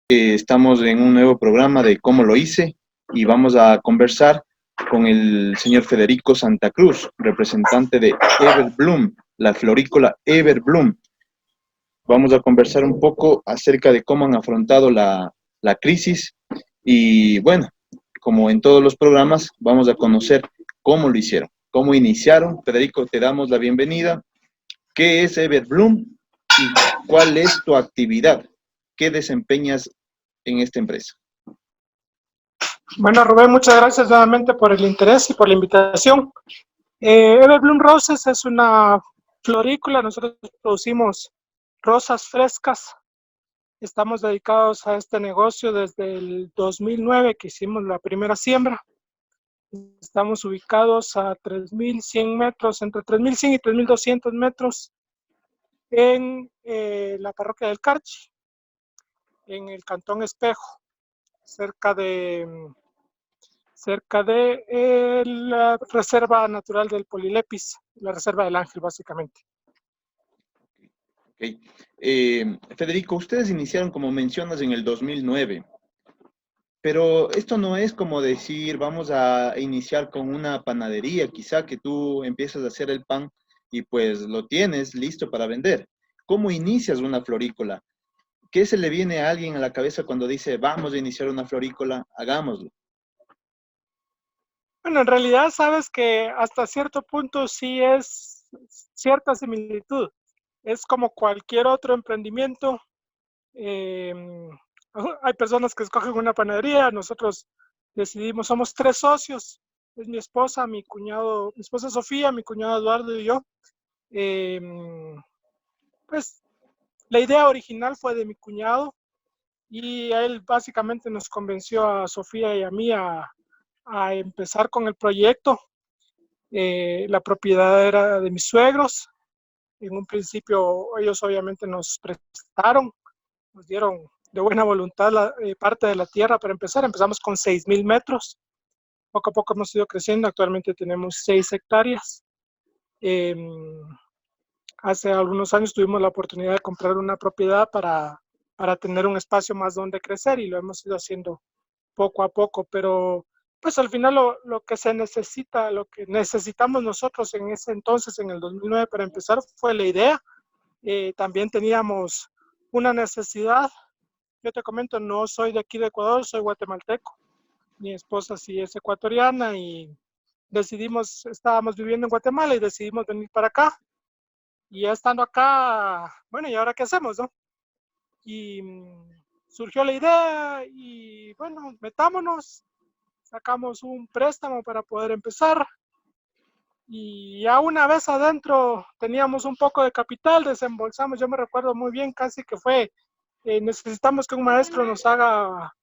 Estamos en un nuevo programa de Cómo lo hice y vamos a conversar con el señor Federico Santa Cruz, representante de Everbloom, la florícola Everbloom. Vamos a conversar un poco acerca de cómo han afrontado la crisis y bueno, como en todos los programas, vamos a conocer cómo lo hicieron, cómo iniciaron. Federico, te damos la bienvenida. ¿Qué es Everbloom y cuál es tu actividad? ¿Qué desempeñas en esta empresa? Bueno, Rubén, muchas gracias nuevamente por el interés y por la invitación. Everbloom Roses es una florícola, nosotros producimos rosas frescas. Estamos dedicados a este negocio desde el 2009 que hicimos la primera siembra. Estamos ubicados a 3.100 metros, entre 3.100 y 3.200 metros en la parroquia del Carchi, en el Cantón Espejo, cerca de la Reserva Natural del Polilepis, la Reserva del Ángel, básicamente. Okay. Federico, ustedes iniciaron, como mencionas, en el 2009, pero esto no es como decir, vamos a iniciar con una panadería, quizá que tú empiezas a hacer el pan y pues lo tienes listo para vender. ¿Cómo inicias una florícola? ¿Qué se le viene a alguien a la cabeza cuando dice, vamos a iniciar una florícola, hagámoslo? Bueno, en realidad sabes que hasta cierto punto sí es cierta similitud. Es como cualquier otro emprendimiento. Eh, Hay personas que escogen una panadería, nosotros decidimos, somos 3 socios, es mi esposa, mi cuñado, mi esposa Sofía, mi cuñado Eduardo y yo. Eh, pues la idea original fue de mi cuñado y él básicamente nos convenció a Sofía y a mí a empezar con el proyecto. La propiedad era de mis suegros. En un principio ellos obviamente nos prestaron, nos dieron de buena voluntad parte de la tierra para empezar. Empezamos con 6.000 metros. Poco a poco hemos ido creciendo. Actualmente tenemos 6 hectáreas. Eh, Hace algunos años tuvimos la oportunidad de comprar una propiedad para tener un espacio más donde crecer y lo hemos ido haciendo poco a poco, pero pues al final lo que se necesita, lo que necesitamos nosotros en ese entonces, en el 2009 para empezar, fue la idea. También teníamos una necesidad. Yo te comento, no soy de aquí de Ecuador, soy guatemalteco. Mi esposa sí es ecuatoriana y estábamos viviendo en Guatemala y decidimos venir para acá. Y ya estando acá, bueno, ¿y ahora qué hacemos, no? Y surgió la idea y bueno, metámonos, sacamos un préstamo para poder empezar y ya una vez adentro teníamos un poco de capital, desembolsamos, yo me recuerdo muy bien, casi que fue, necesitamos que un maestro nos haga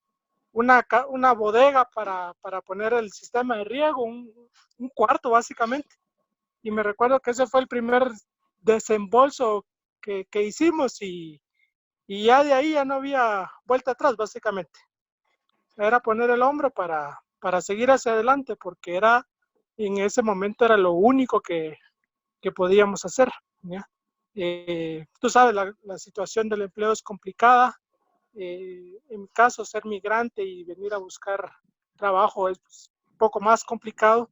una bodega para poner el sistema de riego, un cuarto básicamente. Y me recuerdo que ese fue el primer desembolso que hicimos y ya de ahí ya no había vuelta atrás básicamente. Era poner el hombro para seguir hacia adelante porque en ese momento era lo único que podíamos hacer, ¿ya? Tú sabes, la situación del empleo es complicada. En mi caso, ser migrante y venir a buscar trabajo es un poco más complicado.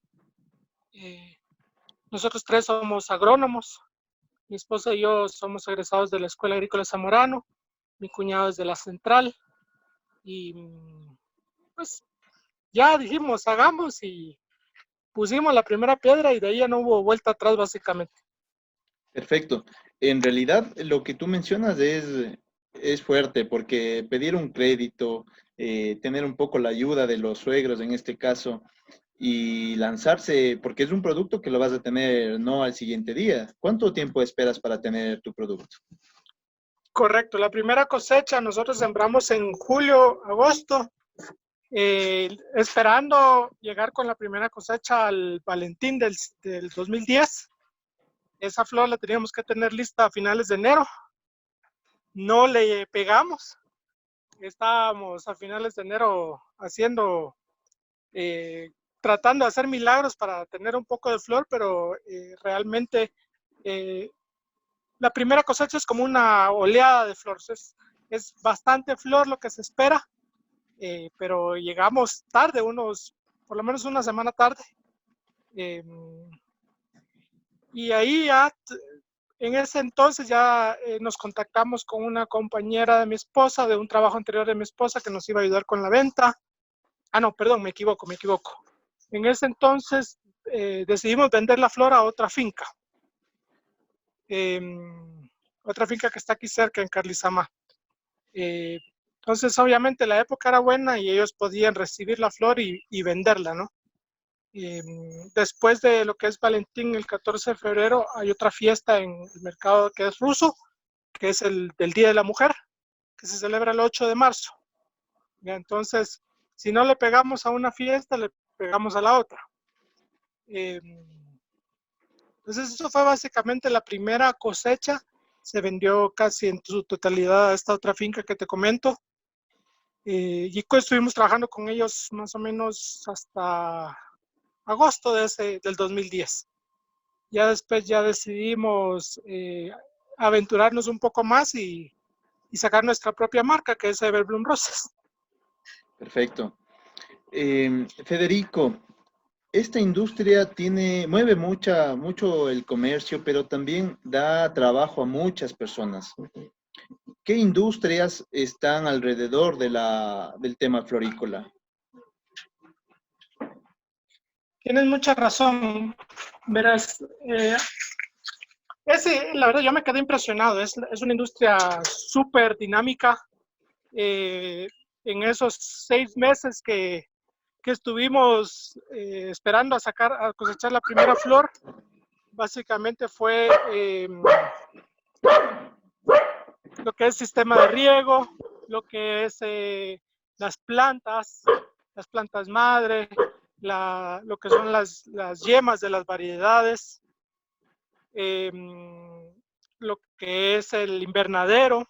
Nosotros 3 somos agrónomos. Mi esposa y yo somos egresados de la Escuela Agrícola Zamorano. Mi cuñado es de la Central. Y pues ya dijimos, hagamos y pusimos la primera piedra y de ahí ya no hubo vuelta atrás básicamente. Perfecto. En realidad, lo que tú mencionas es fuerte, porque pedir un crédito, tener un poco la ayuda de los suegros en este caso, y lanzarse, porque es un producto que lo vas a tener no al siguiente día. ¿Cuánto tiempo esperas para tener tu producto? Correcto, la primera cosecha nosotros sembramos en julio, agosto, esperando llegar con la primera cosecha al Valentín del 2010. Esa flor la teníamos que tener lista a finales de enero. No le pegamos. Estábamos a finales de enero tratando de hacer milagros para tener un poco de flor, pero realmente la primera cosecha es como una oleada de flores. es bastante flor lo que se espera, pero llegamos tarde, por lo menos una semana tarde. Y ahí ya, en ese entonces ya nos contactamos con una compañera de mi esposa, de un trabajo anterior de mi esposa, que nos iba a ayudar con la venta. Ah, no, perdón, me equivoco. En ese entonces decidimos vender la flor a otra finca. Otra finca que está aquí cerca, en Carlizama. Entonces, obviamente, la época era buena y ellos podían recibir la flor y venderla, ¿no? Después de lo que es Valentín, el 14 de febrero, hay otra fiesta en el mercado que es ruso, que es el del Día de la Mujer, que se celebra el 8 de marzo. ¿Ya? Entonces, si no le pegamos a una fiesta, le pegamos a la otra. Entonces, eso fue básicamente la primera cosecha. Se vendió casi en su totalidad a esta otra finca que te comento. Y estuvimos trabajando con ellos más o menos hasta agosto del 2010. Ya después ya decidimos aventurarnos un poco más y sacar nuestra propia marca, que es Everbloom Roses. Perfecto. Federico, esta industria mueve mucho el comercio, pero también da trabajo a muchas personas. ¿Qué industrias están alrededor del tema florícola? Tienes mucha razón. Verás, la verdad yo me quedé impresionado. Es una industria súper dinámica. En esos 6 meses que estuvimos esperando a cosechar la primera flor, básicamente fue lo que es sistema de riego, lo que es las plantas madre, lo que son las yemas de las variedades, lo que es el invernadero.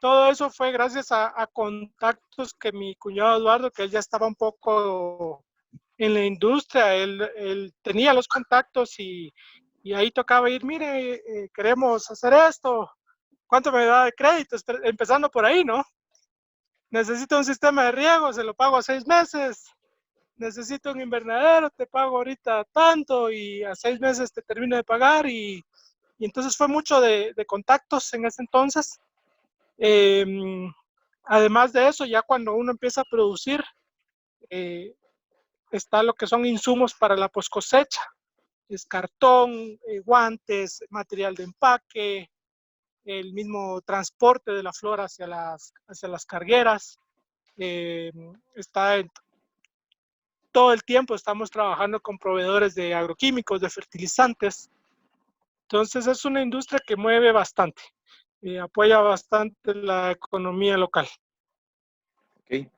Todo eso fue gracias a contactos que mi cuñado Eduardo, que él ya estaba un poco en la industria, él tenía los contactos y ahí tocaba ir, mire, queremos hacer esto, ¿cuánto me da de crédito? Empezando por ahí, ¿no? Necesito un sistema de riego, se lo pago a 6 meses. Necesito un invernadero, te pago ahorita tanto y a 6 meses te termino de pagar. Y entonces fue mucho de contactos en ese entonces. Además de eso, ya cuando uno empieza a producir, está lo que son insumos para la post cosecha. Es cartón, guantes, material de empaque, el mismo transporte de la flor hacia las cargueras. Todo el tiempo estamos trabajando con proveedores de agroquímicos, de fertilizantes. Entonces es una industria que mueve bastante, apoya bastante la economía local. Okay.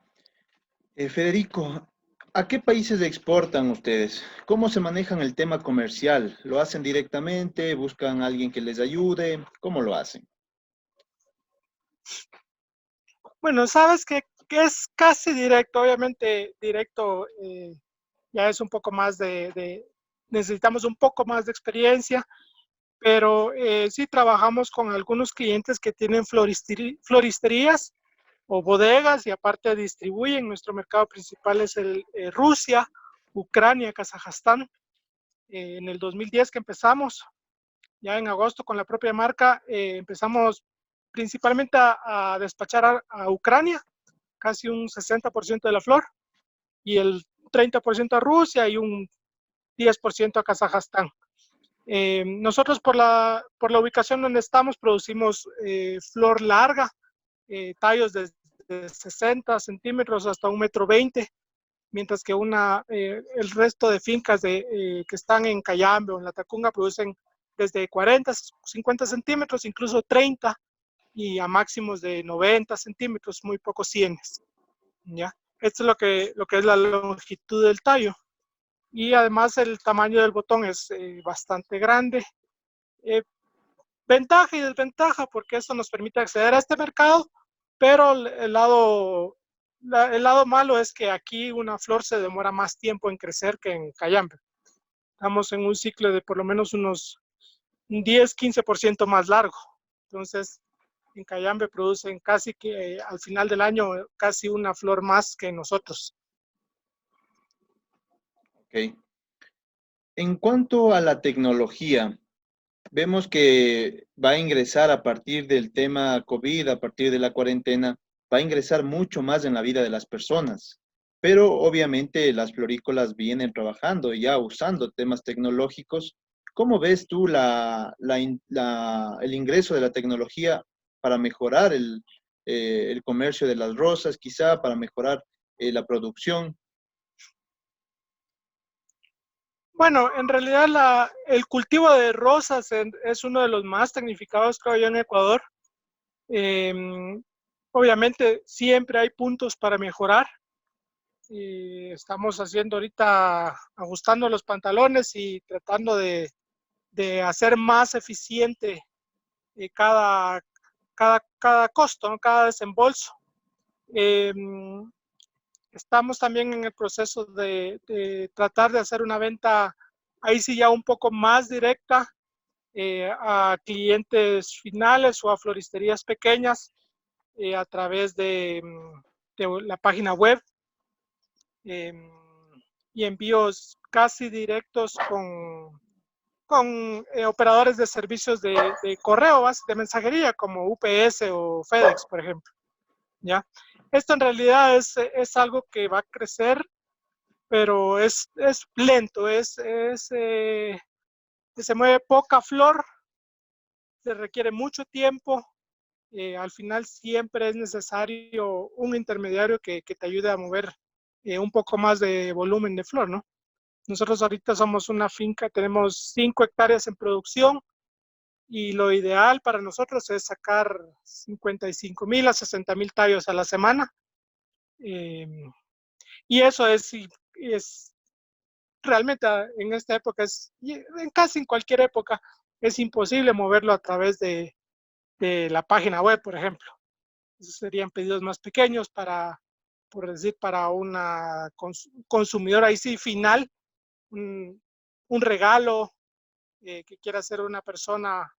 Federico, ¿a qué países exportan ustedes? ¿Cómo se manejan el tema comercial? ¿Lo hacen directamente? ¿Buscan a alguien que les ayude? ¿Cómo lo hacen? Bueno, sabes que es casi directo, obviamente directo ya es un poco más necesitamos un poco más de experiencia, pero sí trabajamos con algunos clientes que tienen floristerías o bodegas y aparte distribuyen. Nuestro mercado principal es Rusia, Ucrania, Kazajstán. En el 2010 que empezamos, ya en agosto con la propia marca, empezamos principalmente a despachar a Ucrania, casi un 60% de la flor, y el 30% a Rusia y un 10% a Kazajstán. Nosotros por la ubicación donde estamos producimos flor larga, tallos de 60 centímetros hasta 1,20 m, mientras que el resto de fincas que están en Cayambe o en La Tacunga producen desde 40, 50 centímetros, incluso 30, y a máximos de 90 centímetros, muy pocos 100. ¿Ya? Esto es lo que es la longitud del tallo. Y además el tamaño del botón es bastante grande. Ventaja y desventaja, porque eso nos permite acceder a este mercado, pero el lado malo es que aquí una flor se demora más tiempo en crecer que en Cayambe. Estamos en un ciclo de por lo menos unos 10-15% más largo. Entonces, en Cayambe producen casi que al final del año casi una flor más que nosotros. Ok. En cuanto a la tecnología, vemos que va a ingresar a partir del tema COVID, a partir de la cuarentena, va a ingresar mucho más en la vida de las personas. Pero obviamente las florícolas vienen trabajando y ya usando temas tecnológicos. ¿Cómo ves tú el ingreso de la tecnología para mejorar el comercio de las rosas, quizá para mejorar la producción? Bueno, en realidad el cultivo de rosas es uno de los más tecnificados, creo yo, en Ecuador. Obviamente siempre hay puntos para mejorar. Estamos haciendo ahorita, ajustando los pantalones y tratando de hacer más eficiente cada, cada costo, ¿no? Cada desembolso. Estamos también en el proceso de tratar de hacer una venta, ahí sí ya un poco más directa, a clientes finales o a floristerías pequeñas a través de la página web eh, y envíos casi directos con operadores de servicios de correo, de mensajería como UPS o FedEx, por ejemplo. ¿Ya? Esto en realidad es algo que va a crecer, pero es lento, se mueve poca flor, se requiere mucho tiempo. Al final siempre es necesario un intermediario que te ayude a mover un poco más de volumen de flor, ¿no? Nosotros ahorita somos una finca, tenemos 5 hectáreas en producción y lo ideal para nosotros es sacar 55,000 a 60,000 tallos a la semana. Y eso es realmente en esta época, en casi en cualquier época, es imposible moverlo a través de la página web, por ejemplo. Esos serían pedidos más pequeños por decir, para una consumidora ahí sí final, un regalo que quiera hacer una persona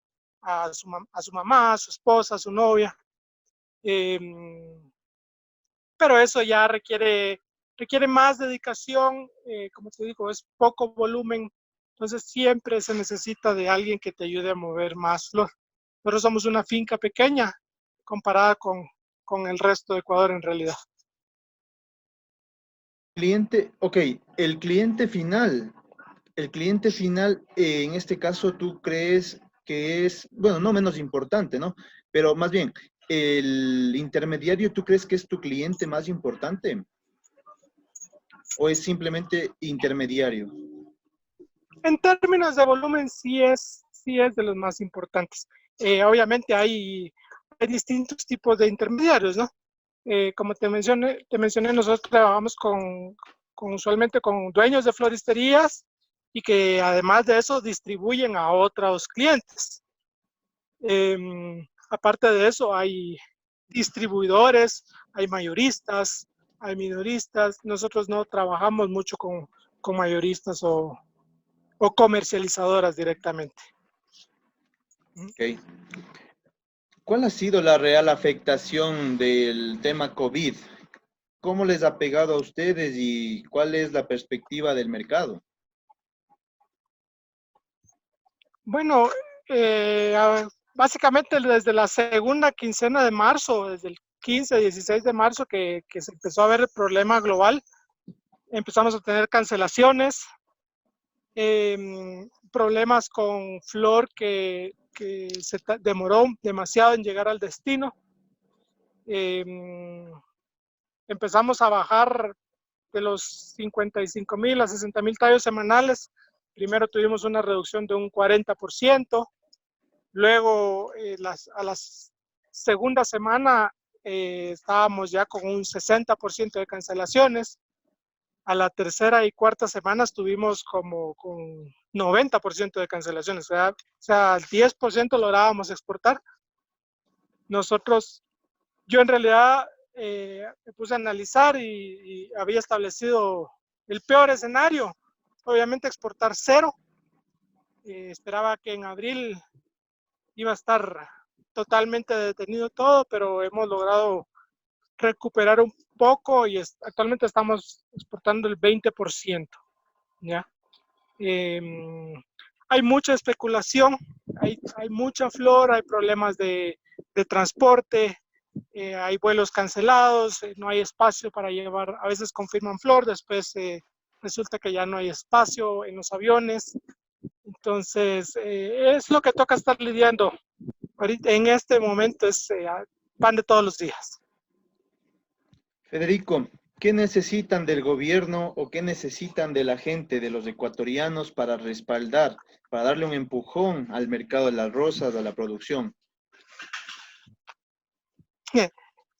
a su mamá, a su esposa, a su novia. Eh, pero eso ya requiere más dedicación, como te digo, es poco volumen, entonces siempre se necesita de alguien que te ayude a mover más flor. Nosotros somos una finca pequeña comparada con el resto de Ecuador en realidad. Cliente, ok, el cliente final, en este caso, ¿tú crees que es, bueno, no menos importante, ¿no? Pero más bien, el intermediario, ¿tú crees que es tu cliente más importante? ¿O es simplemente intermediario? En términos de volumen, sí es de los más importantes. Obviamente hay distintos tipos de intermediarios, ¿no? Como te mencioné, nosotros trabajamos usualmente con dueños de floristerías y que además de eso distribuyen a otros clientes. Aparte de eso, hay distribuidores, hay mayoristas, hay minoristas. Nosotros no trabajamos mucho con mayoristas o comercializadoras directamente. Ok. ¿Cuál ha sido la real afectación del tema COVID? ¿Cómo les ha pegado a ustedes y cuál es la perspectiva del mercado? Bueno, básicamente desde la segunda quincena de marzo, desde el 15, 16 de marzo que se empezó a ver el problema global, empezamos a tener cancelaciones, problemas con flor que se demoró demasiado en llegar al destino. Empezamos a bajar de los 55,000 a 60,000 tallos semanales. Primero tuvimos una reducción de un 40%. Luego, a la segunda semana, estábamos ya con un 60% de cancelaciones. A la tercera y cuarta semana estuvimos como con 90% de cancelaciones. O sea, al 10% lográbamos exportar. Nosotros, yo en realidad me puse a analizar y había establecido el peor escenario. Obviamente exportar cero. Esperaba que en abril iba a estar totalmente detenido todo, pero hemos logrado recuperar un poco y actualmente estamos exportando el 20%, ¿ya? Hay mucha especulación, hay mucha flor, hay problemas de transporte, hay vuelos cancelados, no hay espacio para llevar, a veces confirman flor, después resulta que ya no hay espacio en los aviones. Entonces, es lo que toca estar lidiando. Ahorita, en este momento es pan de todos los días. Federico, ¿qué necesitan del gobierno o qué necesitan de la gente, de los ecuatorianos para respaldar, para darle un empujón al mercado de las rosas, a la producción?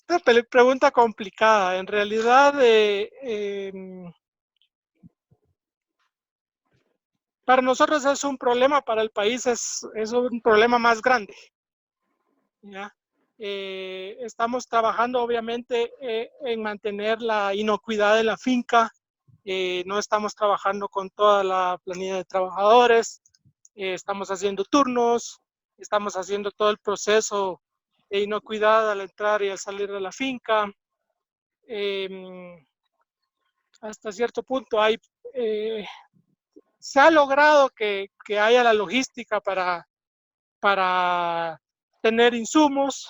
Una pregunta complicada. En realidad, para nosotros es un problema, para el país es un problema más grande, ¿ya? Estamos trabajando obviamente en mantener la inocuidad de la finca, no estamos trabajando con toda la planilla de trabajadores, estamos haciendo turnos, estamos haciendo todo el proceso de inocuidad al entrar y al salir de la finca. Hasta cierto punto se ha logrado que haya la logística para tener insumos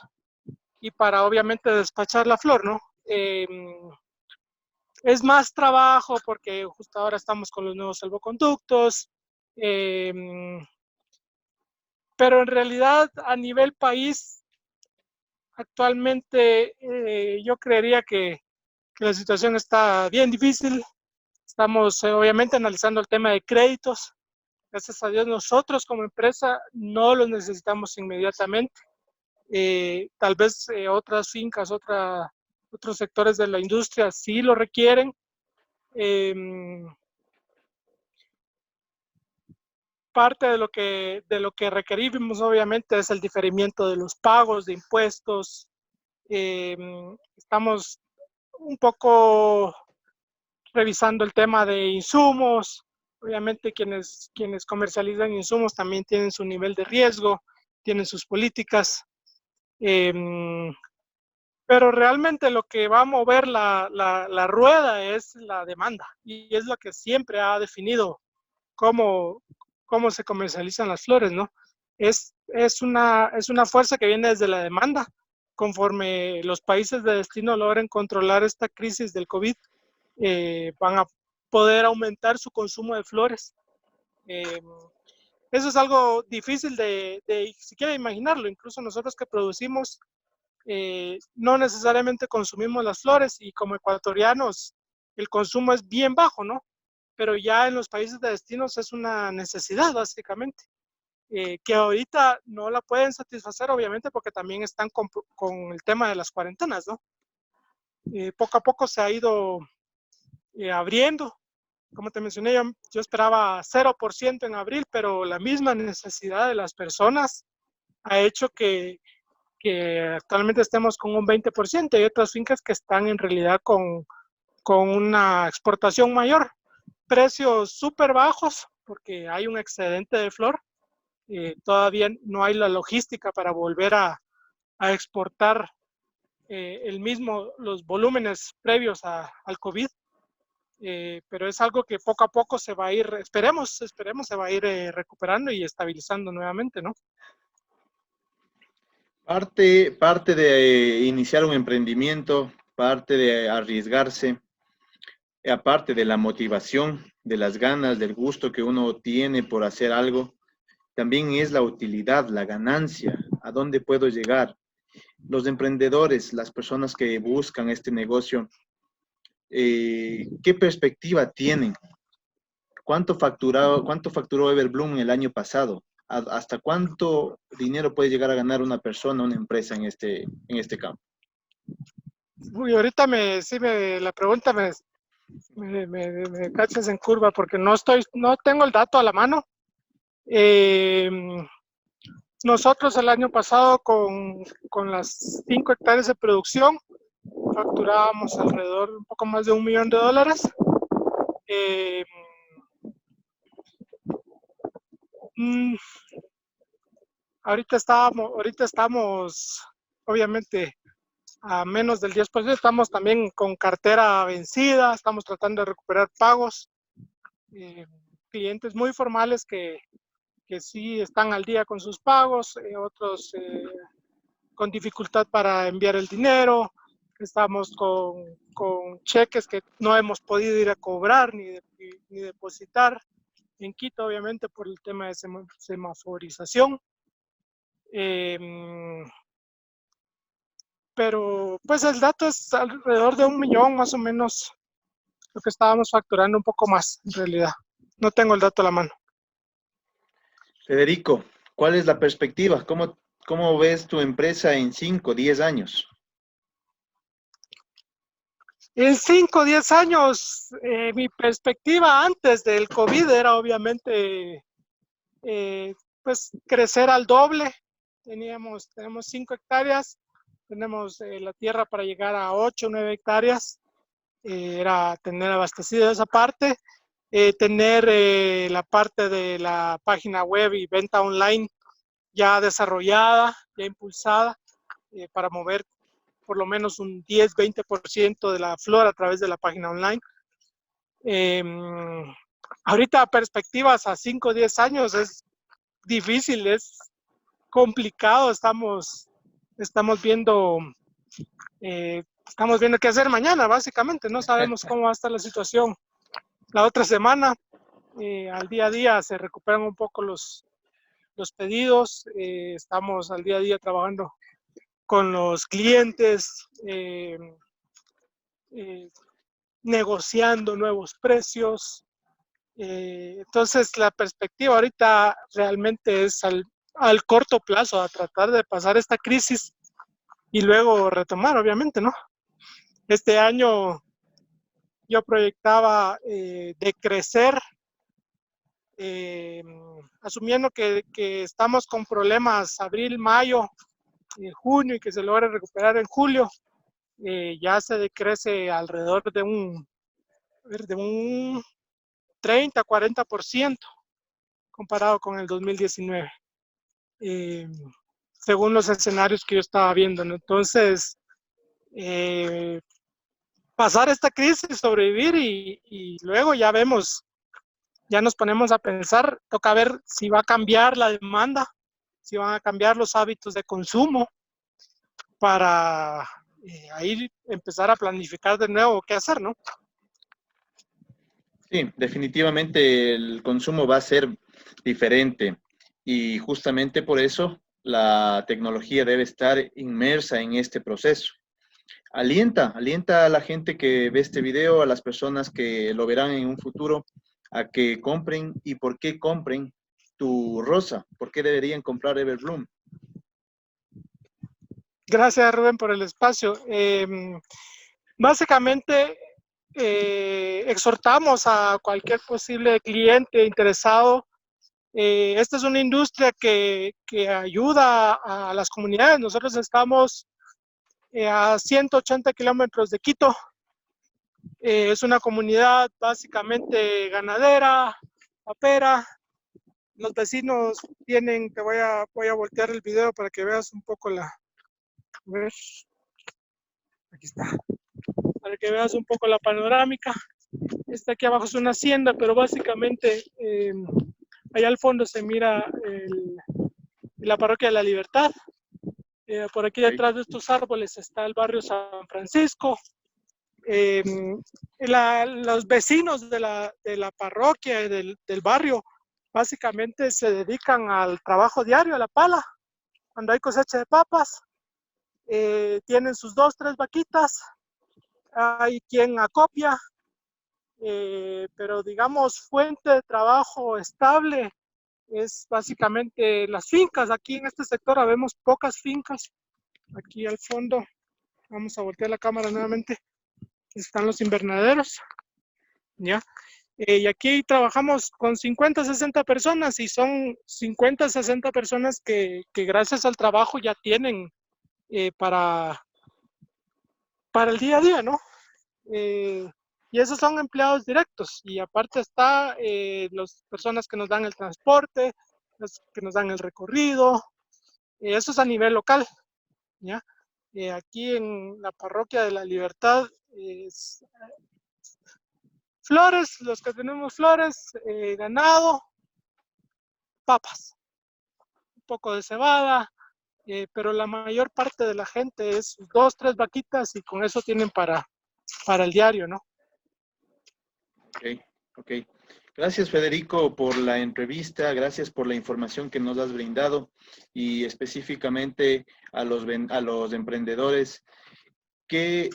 y para obviamente despachar la flor, ¿no? Es más trabajo porque justo ahora estamos con los nuevos salvoconductos, pero en realidad a nivel país actualmente yo creería que la situación está bien difícil. Estamos obviamente analizando el tema de créditos. Gracias a Dios nosotros como empresa no los necesitamos inmediatamente. Tal vez otras fincas, otros sectores de la industria sí lo requieren. Parte de lo que requerimos obviamente es el diferimiento de los pagos de impuestos. Estamos un poco revisando el tema de insumos. Obviamente quienes comercializan insumos también tienen su nivel de riesgo, tienen sus políticas. Pero realmente lo que va a mover la rueda es la demanda y es lo que siempre ha definido cómo, cómo se comercializan las flores, ¿no? Es una fuerza que viene desde la demanda. Conforme los países de destino logren controlar esta crisis del COVID, van a poder aumentar su consumo de flores. Eso es algo difícil de siquiera imaginarlo. Incluso nosotros que producimos, no necesariamente consumimos las flores y como ecuatorianos el consumo es bien bajo, ¿no? Pero ya en los países de destinos es una necesidad básicamente, que ahorita no la pueden satisfacer obviamente porque también están con el tema de las cuarentenas, ¿no? Poco a poco se ha ido abriendo. Como te mencioné, yo esperaba 0% en abril, pero la misma necesidad de las personas ha hecho que actualmente estemos con un 20%. Hay otras fincas que están en realidad con una exportación mayor, precios súper bajos porque hay un excedente de flor. Todavía no hay la logística para volver a exportar los volúmenes previos al COVID. Pero es algo que poco a poco se va a ir, esperemos se va a ir recuperando y estabilizando nuevamente, ¿no? Parte de iniciar un emprendimiento, parte de arriesgarse, aparte de la motivación, de las ganas, del gusto que uno tiene por hacer algo, también es la utilidad, la ganancia, a dónde puedo llegar. Los emprendedores, las personas que buscan este negocio, ¿qué perspectiva tienen? Cuánto facturó Everbloom el año pasado? ¿Hasta cuánto dinero puede llegar a ganar una persona, una empresa en este campo? Uy, ahorita la pregunta me cachas en curva porque no tengo el dato a la mano. Eh, Nosotros el año pasado con las 5 hectáreas de producción facturábamos alrededor de un poco más de $1 millón. Eh, mm, ahorita estamos obviamente a menos del 10%, estamos también con cartera vencida, estamos tratando de recuperar pagos, clientes muy formales que sí están al día con sus pagos, otros con dificultad para enviar el dinero, estamos con cheques que no hemos podido ir a cobrar ni depositar en Quito, obviamente por el tema de semaforización. Pero pues el dato es alrededor de 1 millón más o menos lo que estábamos facturando, un poco más en realidad. No tengo el dato a la mano. Federico, ¿cuál es la perspectiva? ¿Cómo ves tu empresa en 5, 10 años? En 5 o 10 años, mi perspectiva antes del COVID era obviamente pues crecer al doble. Tenemos 5 hectáreas, tenemos la tierra para llegar a 8 o 9 hectáreas. Era tener abastecida esa parte, tener la parte de la página web y venta online ya desarrollada, ya impulsada, para mover por lo menos un 10-20% de la flora a través de la página online. Ahorita perspectivas a 5 o 10 años es difícil, es complicado, estamos viendo qué hacer mañana, básicamente, no sabemos cómo va a estar la situación la otra semana. Al día a día se recuperan un poco los pedidos, estamos al día a día trabajando con los clientes, negociando nuevos precios. Entonces la perspectiva ahorita realmente es al corto plazo, a tratar de pasar esta crisis y luego retomar, obviamente, ¿no? Este año yo proyectaba de crecer, asumiendo que estamos con problemas abril, mayo, junio y que se logre recuperar en julio, ya se decrece alrededor de un 30-40% comparado con el 2019, según los escenarios que yo estaba viendo, ¿no? Entonces, pasar esta crisis, sobrevivir y luego ya vemos, ya nos ponemos a pensar, toca ver si va a cambiar la demanda, si van a cambiar los hábitos de consumo para ahí empezar a planificar de nuevo qué hacer, ¿no? Sí, definitivamente el consumo va a ser diferente y justamente por eso la tecnología debe estar inmersa en este proceso. Alienta a la gente que ve este video, a las personas que lo verán en un futuro, a que compren. ¿Y por qué compren tu rosa? ¿Por qué deberían comprar Everbloom? Gracias, Rubén, por el espacio. Básicamente, exhortamos a cualquier posible cliente interesado. Esta es una industria que ayuda a las comunidades. Nosotros estamos a 180 kilómetros de Quito. Es una comunidad básicamente ganadera, papera. Los vecinos tienen, voy a voltear el video para que veas un poco aquí está, para que veas un poco la panorámica. Esta aquí abajo es una hacienda, pero básicamente allá al fondo se mira la parroquia de la Libertad. Por aquí detrás de estos árboles está el barrio San Francisco. Los vecinos de la parroquia y del barrio básicamente se dedican al trabajo diario, a la pala. Cuando hay cosecha de papas, tienen sus 2, 3 vaquitas, hay quien acopia, pero digamos fuente de trabajo estable es básicamente las fincas. Aquí en este sector vemos pocas fincas. Aquí al fondo, vamos a voltear la cámara nuevamente, están los invernaderos, ¿ya? Y aquí trabajamos con 50, 60 personas y son 50, 60 personas que gracias al trabajo ya tienen para el día a día, ¿no? Y esos son empleados directos. Y aparte está las personas que nos dan el transporte, las que nos dan el recorrido, Eso es a nivel local, ¿ya? Aquí en la parroquia de la Libertad, flores, los que tenemos flores, ganado, papas, un poco de cebada, pero la mayor parte de la gente es 2, 3 vaquitas y con eso tienen para el diario, ¿no? Ok, ok. Gracias, Federico, por la entrevista, gracias por la información que nos has brindado y específicamente a los emprendedores. ¿Qué,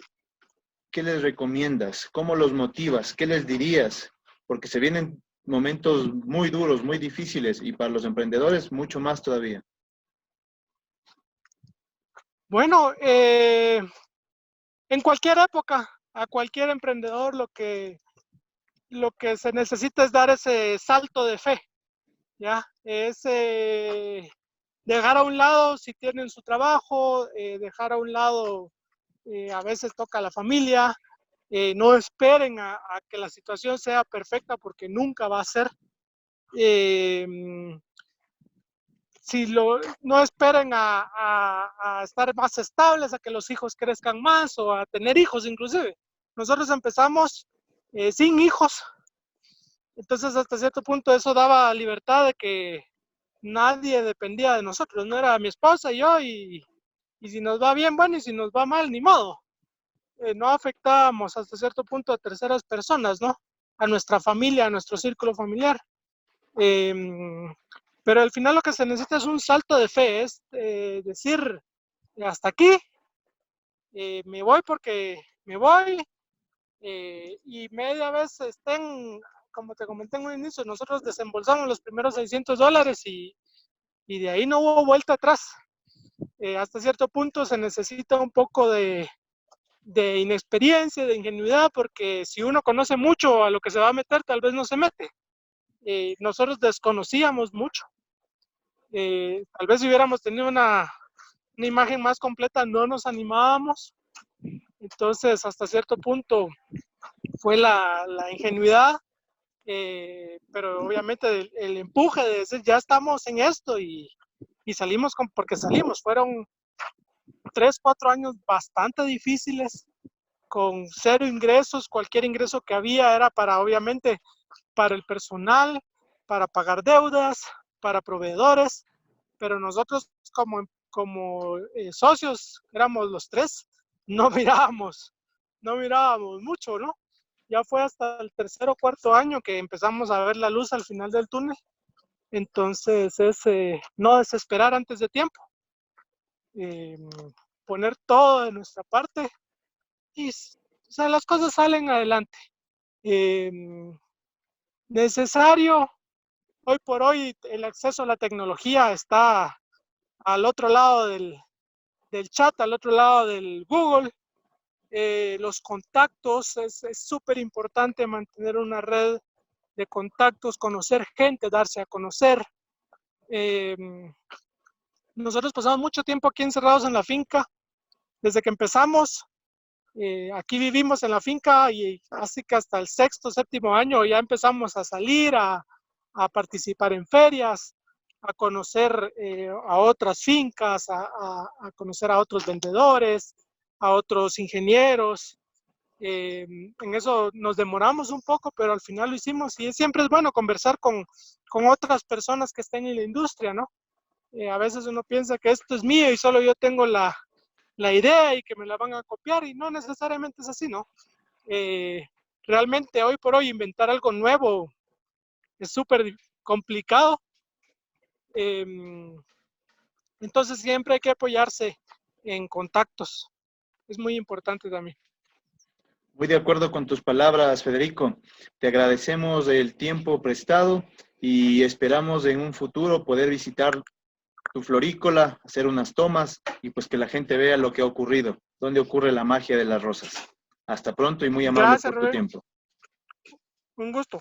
qué les recomiendas? ¿Cómo los motivas? ¿Qué les dirías? Porque se vienen momentos muy duros, muy difíciles y para los emprendedores mucho más todavía. Bueno, en cualquier época, a cualquier emprendedor lo que se necesita es dar ese salto de fe, ¿ya? Es dejar a un lado si tienen su trabajo, dejar a un lado, a veces toca a la familia, no esperen a que la situación sea perfecta porque nunca va a ser. No esperen a estar más estables, a que los hijos crezcan más o a tener hijos inclusive. Nosotros empezamos sin hijos, entonces hasta cierto punto eso daba libertad de que nadie dependía de nosotros, no era mi esposa y yo, y si nos va bien, bueno, y si nos va mal, ni modo. No afectábamos hasta cierto punto a terceras personas, ¿no? A nuestra familia, a nuestro círculo familiar. Pero al final lo que se necesita es un salto de fe, es decir, hasta aquí, me voy porque me voy, y media vez estén, como te comenté en un inicio, nosotros desembolsamos los primeros $600 y de ahí no hubo vuelta atrás. Hasta cierto punto se necesita un poco de inexperiencia, de ingenuidad, porque si uno conoce mucho a lo que se va a meter, tal vez no se mete. Nosotros desconocíamos mucho. Tal vez si hubiéramos tenido una imagen más completa, no nos animábamos. Entonces, hasta cierto punto fue la ingenuidad, pero obviamente el empuje de decir, ya estamos en esto y salimos porque salimos. Fueron 3, 4 años bastante difíciles, con 0 ingresos. Cualquier ingreso que había era para, obviamente, para el personal, para pagar deudas, para proveedores, pero nosotros como socios, éramos los 3, no mirábamos mucho, ¿no? Ya fue hasta el 3.º o 4.º año que empezamos a ver la luz al final del túnel. Entonces es no desesperar antes de tiempo, poner todo de nuestra parte y o sea, las cosas salen adelante. Necesario, hoy por hoy el acceso a la tecnología está al otro lado del chat, al otro lado del Google. Los contactos, es súper importante mantener una red de contactos, conocer gente, darse a conocer. Nosotros pasamos mucho tiempo aquí encerrados en la finca, desde que empezamos. Aquí vivimos en la finca y así que hasta el 6º, 7.º año ya empezamos a salir, a participar en ferias, a conocer a otras fincas, a conocer a otros vendedores, a otros ingenieros. En eso nos demoramos un poco, pero al final lo hicimos y siempre es bueno conversar con otras personas que estén en la industria, ¿no? A veces uno piensa que esto es mío y solo yo tengo la idea y que me la van a copiar y no necesariamente es así, ¿no? Realmente hoy por hoy inventar algo nuevo es súper complicado. Entonces siempre hay que apoyarse en contactos. Es muy importante también. Muy de acuerdo con tus palabras, Federico. Te agradecemos el tiempo prestado y esperamos en un futuro poder visitar tu florícola, hacer unas tomas y pues que la gente vea lo que ha ocurrido, dónde ocurre la magia de las rosas. Hasta pronto y muy amable Gracias, por tu Rubén. tiempo. Un gusto.